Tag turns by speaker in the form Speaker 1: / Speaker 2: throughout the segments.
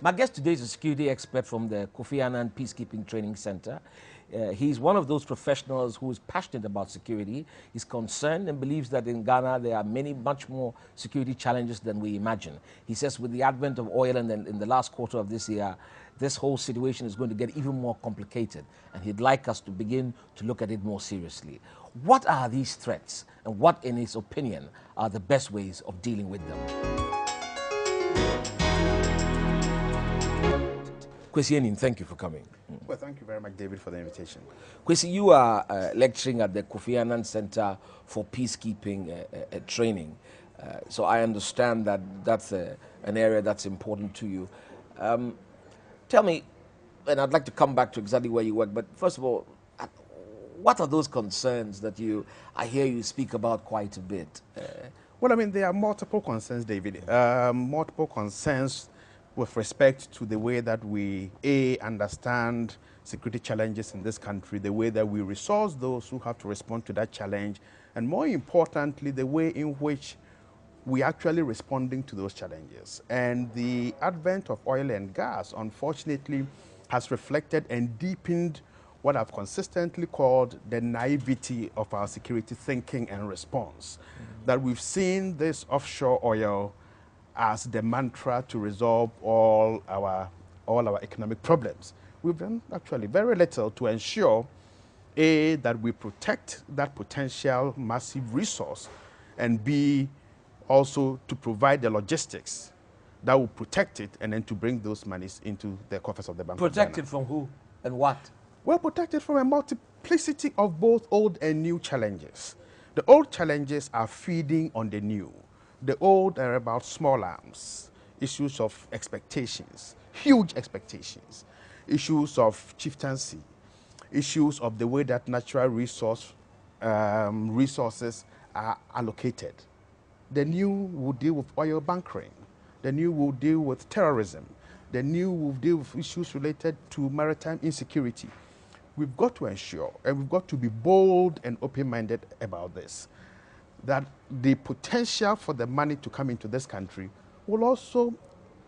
Speaker 1: My guest today is a security expert from the Kofi Annan Peacekeeping Training Center. He's one of those professionals who is passionate about security. He's concerned and believes that in Ghana there are much more security challenges than we imagine. He says with the advent of oil and in the last quarter of this year, this whole situation is going to get even more complicated, and he'd like us to begin to look at it more seriously. What are these threats, and what, in his opinion, are the best ways of dealing with them? Kwesi Enin, thank you for coming.
Speaker 2: Well, thank you very much, David, for the invitation.
Speaker 1: Kwesi, you are lecturing at the Kofi Annan Center for Peacekeeping Training. So I understand that that's an area that's important to you. Tell me, and I'd like to come back to exactly where you work, but first of all, what are those concerns that I hear you speak about quite a bit?
Speaker 2: Well, I mean, there are multiple concerns, David. Multiple concerns with respect to the way that we, understand security challenges in this country, the way that we resource those who have to respond to that challenge, and more importantly, the way in which we actually responding to those challenges. And the advent of oil and gas, unfortunately, has reflected and deepened what I've consistently called the naivety of our security thinking and response. That we've seen this offshore oil as the mantra to resolve all our economic problems. We've done actually very little to ensure, A, that we protect that potential massive resource, and B, also to provide the logistics that will protect it and then to bring those monies into the coffers of the Bank of Ghana.
Speaker 1: Protected from who and what?
Speaker 2: Well, protected from a multiplicity of both old and new challenges. The old challenges are feeding on the new. The old are about small arms, issues of expectations, huge expectations, issues of chieftaincy, issues of the way that natural resources are allocated. The new will deal with oil bunkering. The new will deal with terrorism. The new will deal with issues related to maritime insecurity. We've got to ensure, and we've got to be bold and open-minded about this, that the potential for the money to come into this country will also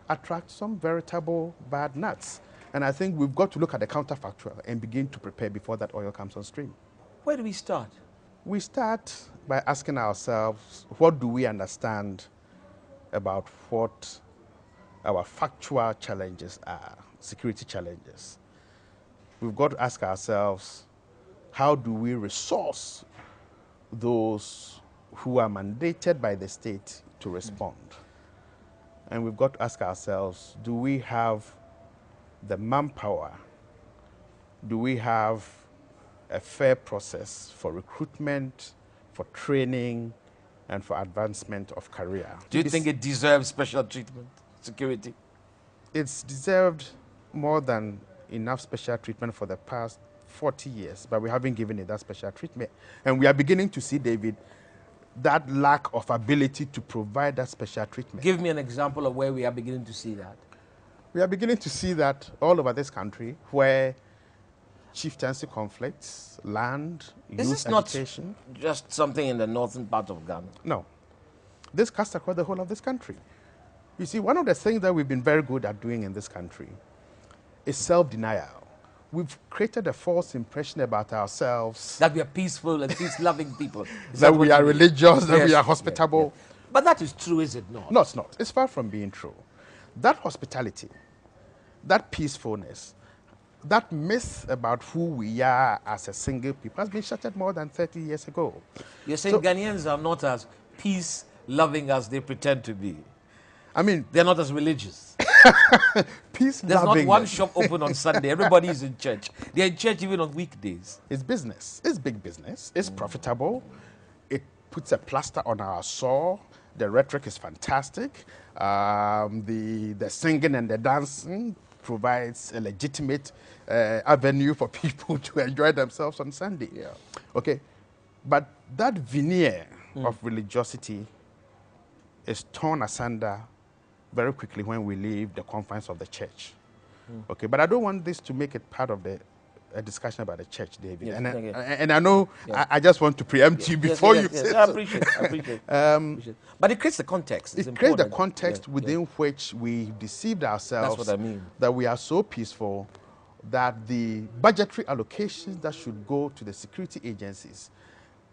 Speaker 2: attract some veritable bad nuts. And I think we've got to look at the counterfactual and begin to prepare before that oil comes on stream.
Speaker 1: Where do we start?
Speaker 2: We start by asking ourselves, what do we understand about what our factual challenges are, security challenges? We've got to ask ourselves, how do we resource those who are mandated by the state to respond? And we've got to ask ourselves, do we have the manpower? Do we have a fair process for recruitment, for training, and for advancement of career?
Speaker 1: Do you think it deserves special treatment, security?
Speaker 2: It's deserved more than enough special treatment for the past 40 years, but we haven't given it that special treatment. And we are beginning to see, David, that lack of ability to provide that special treatment.
Speaker 1: Give me an example of where we are beginning to see that.
Speaker 2: We are beginning to see that all over this country, where chieftaincy conflicts, land,
Speaker 1: Is this not just something in the northern part of Ghana?
Speaker 2: No. This cuts across the whole of this country. You see, one of the things that we've been very good at doing in this country is self-denial. We've created a false impression about ourselves.
Speaker 1: That we are peaceful and peace-loving people.
Speaker 2: That we are religious, that we are hospitable.
Speaker 1: Yes. But that is true, is it not?
Speaker 2: No, it's not. It's far from being true. That hospitality, that peacefulness, that myth about who we are as a single people has been shattered more than 30 years ago.
Speaker 1: You're saying Ghanaians are not as peace-loving as they pretend to be.
Speaker 2: I mean,
Speaker 1: they're not as religious.
Speaker 2: Peace-loving.
Speaker 1: There's not one shop open on Sunday. Everybody is in church. They're in church even on weekdays.
Speaker 2: It's business. It's big business. It's profitable. It puts a plaster on our sore. The rhetoric is fantastic. The singing and the dancing provides a legitimate avenue for people to enjoy themselves on Sunday.
Speaker 1: Yeah.
Speaker 2: Okay, but that veneer of religiosity is torn asunder very quickly when we leave the confines of the church. Okay, but I don't want this to make it part of the a discussion about the church, David.
Speaker 1: Yes,
Speaker 2: and I know I just want to preempt you before you say
Speaker 1: I
Speaker 2: so.
Speaker 1: appreciate it. But it creates the context.
Speaker 2: It creates the context within which we deceived ourselves.
Speaker 1: That's what I mean.
Speaker 2: That we are so peaceful that the budgetary allocations that should go to the security agencies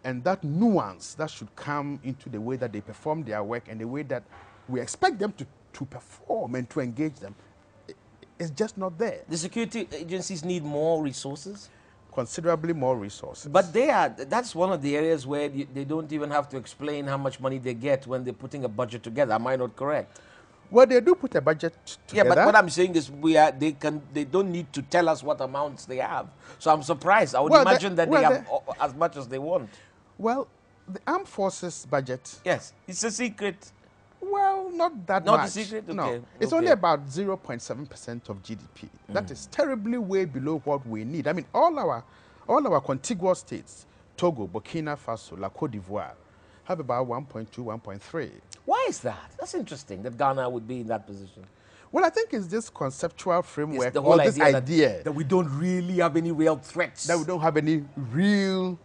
Speaker 2: and that nuance that should come into the way that they perform their work and the way that we expect them to perform and to engage them, it's just not there.
Speaker 1: The security agencies need more resources?
Speaker 2: Considerably more resources.
Speaker 1: But that's one of the areas where they don't even have to explain how much money they get when they're putting a budget together. Am I not correct?
Speaker 2: Well, they do put a budget together.
Speaker 1: Yeah, but what I'm saying is they don't need to tell us what amounts they have. So I'm surprised. I would imagine that they have as much as they want.
Speaker 2: Well, the armed forces budget.
Speaker 1: Yes, it's a secret.
Speaker 2: Well, not that much.
Speaker 1: Not a secret? Okay.
Speaker 2: No, it's only about 0.7% of GDP. That is terribly way below what we need. I mean, all our contiguous states, Togo, Burkina Faso, La Côte d'Ivoire, have about 1.2, 1.3.
Speaker 1: Why is that? That's interesting that Ghana would be in that position.
Speaker 2: Well, I think it's this conceptual framework,
Speaker 1: the whole
Speaker 2: this idea
Speaker 1: that we don't really have any real threats.
Speaker 2: That we don't have any real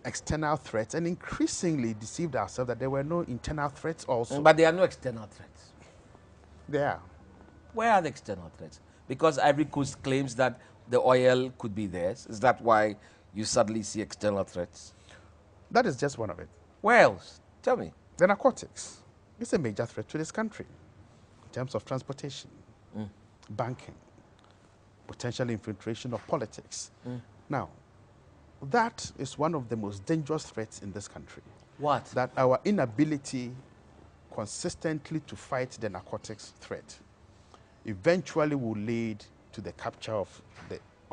Speaker 2: external threats, and increasingly deceived ourselves that there were no internal threats also.
Speaker 1: But there are no external threats.
Speaker 2: There are.
Speaker 1: Where are the external threats? Because Ivory Coast claims that the oil could be theirs. Is that why you suddenly see external threats?
Speaker 2: That is just one of it.
Speaker 1: Where else? Tell me.
Speaker 2: The narcotics. It's a major threat to this country in terms of transportation, banking, potential infiltration of politics. Now, that is one of the most dangerous threats in this country.
Speaker 1: What?
Speaker 2: That our inability consistently to fight the narcotics threat eventually will lead to the capture of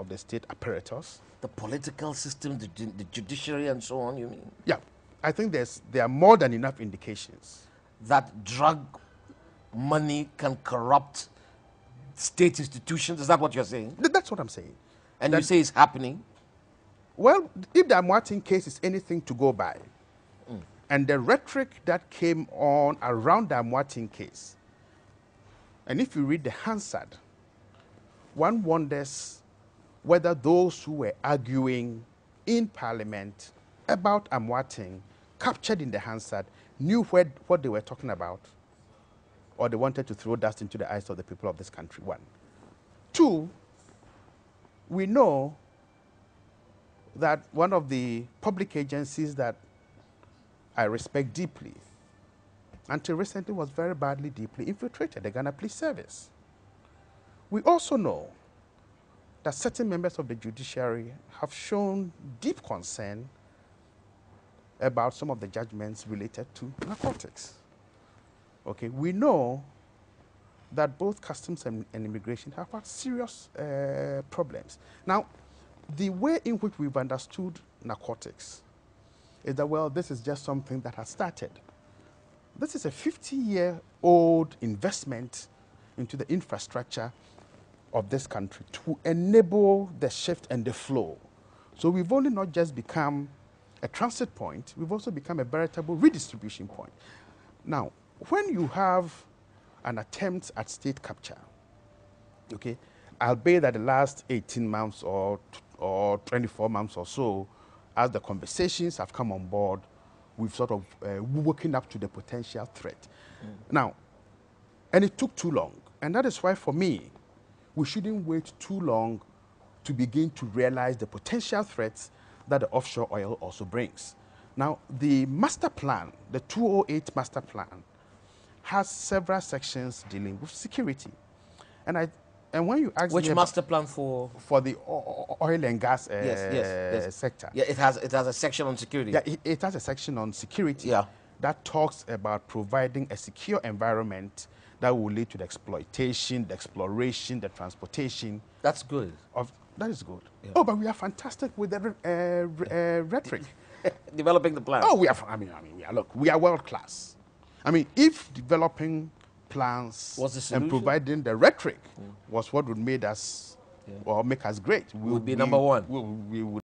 Speaker 2: the state apparatus.
Speaker 1: The political system, the judiciary and so on, you mean?
Speaker 2: Yeah. I think there are more than enough indications.
Speaker 1: That drug money can corrupt state institutions? Is that what you're saying?
Speaker 2: That's what I'm saying.
Speaker 1: And you say it's happening?
Speaker 2: Well, if the Amoating case is anything to go by, and the rhetoric that came on around the Amoating case, and if you read the Hansard, one wonders whether those who were arguing in Parliament about Amoating, captured in the Hansard, knew what they were talking about, or they wanted to throw dust into the eyes of the people of this country, one. Two, we know that one of the public agencies that I respect deeply, until recently was very badly, deeply infiltrated, the Ghana Police Service. We also know that certain members of the judiciary have shown deep concern about some of the judgments related to narcotics. Okay, we know that both customs and immigration have had serious problems. Now, the way in which we've understood narcotics is that, well, this is just something that has started. This is a 50-year-old investment into the infrastructure of this country to enable the shift and the flow. So we've only not just become a transit point, we've also become a veritable redistribution point. Now, when you have an attempt at state capture, okay, albeit that the last 18 months or 24 months or so, as the conversations have come on board, we've sort of woken up to the potential threat. Now, and it took too long. And that is why, for me, we shouldn't wait too long to begin to realize the potential threats that the offshore oil also brings. Now, the master plan, the 208 master plan, has several sections dealing with security. And when you ask
Speaker 1: which
Speaker 2: me
Speaker 1: master plan for
Speaker 2: the oil and gas sector?
Speaker 1: Yeah, it has a section on security.
Speaker 2: Yeah, it has a section on security.
Speaker 1: Yeah.
Speaker 2: That talks about providing a secure environment that will lead to the exploitation, the exploration, the transportation.
Speaker 1: That's good.
Speaker 2: That is good.
Speaker 1: Yeah.
Speaker 2: Oh, but we are fantastic with the rhetoric.
Speaker 1: Developing the plan.
Speaker 2: Oh, we are. Look, we are world class. I mean, if developing plans and providing the rhetoric was what would make us or make us great,
Speaker 1: we would be number one.
Speaker 2: We would